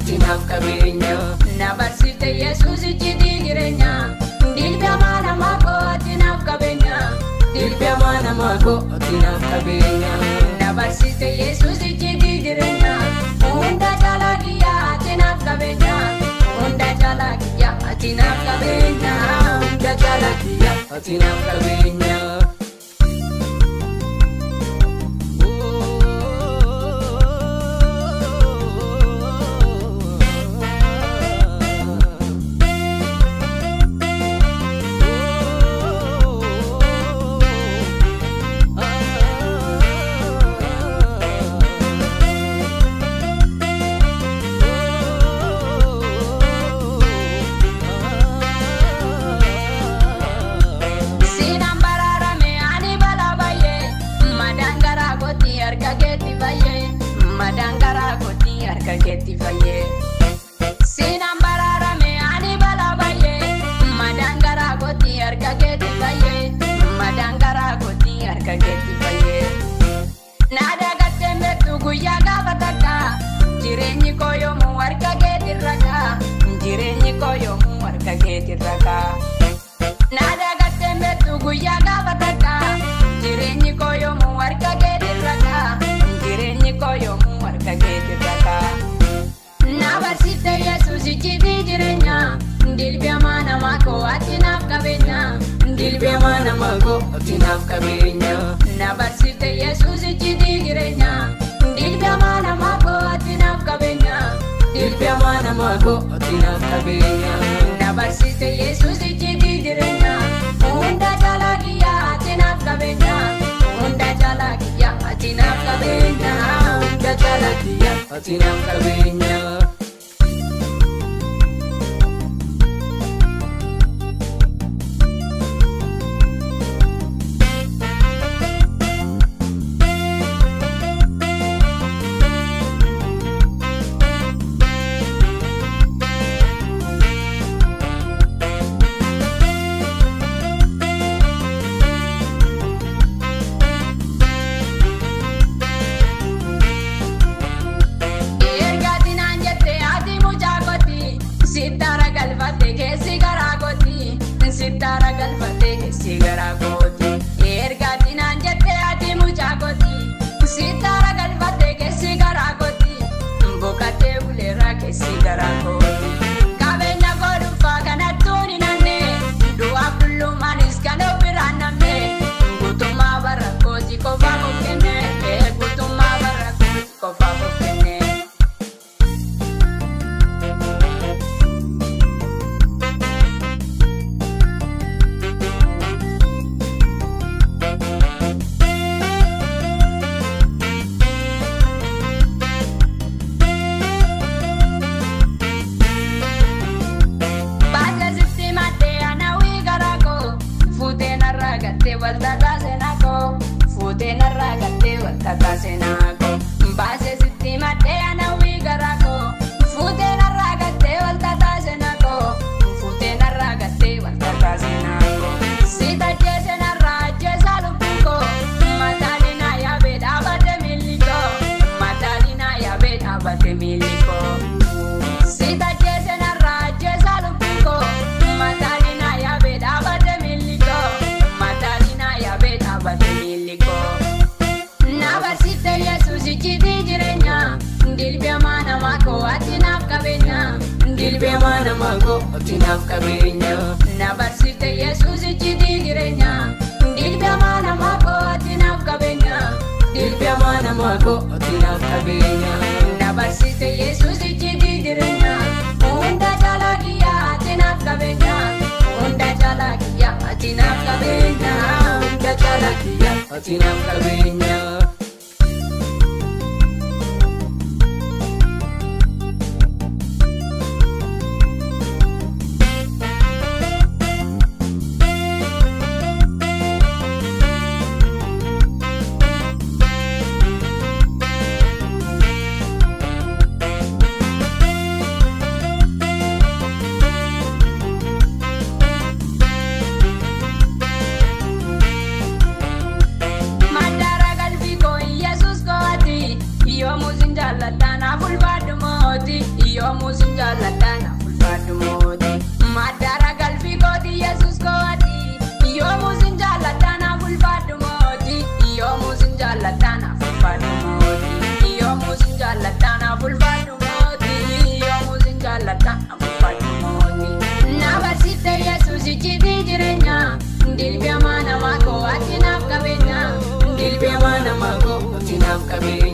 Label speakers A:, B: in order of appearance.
A: atinaaf qabeenya.
B: Na barsifte Yesuus icciitii jireenya. Dilbii hamaa namaa koo atinaaf qabeenya.
A: Dilbii hamaa namaa koo atinaaf qabeenya.
B: Na barsifte Yesuus icciitii jireenya. Hunda caalaa kiyyaa atinaaf qabeenya. Hunda caalaa kiyyaa atinaaf qabeenya.
A: Hunda caalaa kiyyaa atinaaf qabeenya.
B: Madangara koti harka keetti fayyee. Siinaan baraarame ani balaa baay'ee. Madangara koti harka keetti fayyee. Madangara koti harka keetti fayyee. Naada gaddeen beektu guyyaa gaafa takka. Jireenyi koo yoomuu harka keetti rakaa. Jireenyi koo yoomuu harka keetti rakaa. Naada gaddeen beektu guyyaa gaafa takka. Jireenyi koo yoomuu harka keetti rakaa. Jireenyi koo yoomuu harka keetti rakaa. Na barsifte Yesuus icciitii jireenya. Dilbii hamaa namaa koo atinaaf qabeenya.
A: Dilbii hamaa namaa koo atinaaf qabeenya.
B: Na barsifte Yesuus icciitii jireenya. Dilbii hamaa namaa koo atinaaf qabeenya.
A: Dilbii hamaa namaa koo atinaaf qabeenya.
B: Na barsifte Yesuus icciitii jireenya. Hunda caalaa kiyyaa atinaaf qabeenya. Hunda caalaa kiyyaa atinaaf qabeenya.
A: Hunda caalaa kiyyaa atinaaf qabeenya.
B: Sitara galfate keessi garaa kooti. Sitara galfate keessi garaa kooti. Ergaatti naan jette ati mucaa kooti. Sitara galfate keessi garaa kooti. Boqottee buleera keessi garaa kooti. Qabeenya koo dhuunfaa kanattuun hin hanne. Du'aaf dullumaanis kan of biraan namne. Guutummaa bara kooti qofaaf of kenne. Guutummaa bara kooti qofaaf of kenne. Waltata senako, fute narragate waltata senako. Base sitti mate anawi garako, fute narragate waltata senako, fute narragate waltata senako. Sita jese narraje salupuko, matalina ya beda bate miliko, matalina ya beda bate miliko. Sita jese narraje salupuko, matalina ya beda bate miliko. Na barsifte Yesuus icciitii jireenya. Dilbii hamaa namaa koo atinaaf qabeenya.
A: Dilbii hamaa namaa koo atinaaf qabeenya.
B: Na barsifte Yesuus icciitii jireenya. Dilbii hamaa namaa koo atinaaf qabeenya.
A: Dilbii hamaa namaa koo atinaaf qabeenya.
B: Na barsifte Yesuus icciitii jireenya. Hunda caalaa kiyyaa atinaaf qabeenya. Hunda caalaa kiyyaa atinaaf qabeenya.
A: Hunda caalaa kiyyaa atinaaf qabeenya.
B: Madara galbi koo
A: nama nama ko, ati naaf qabeenya.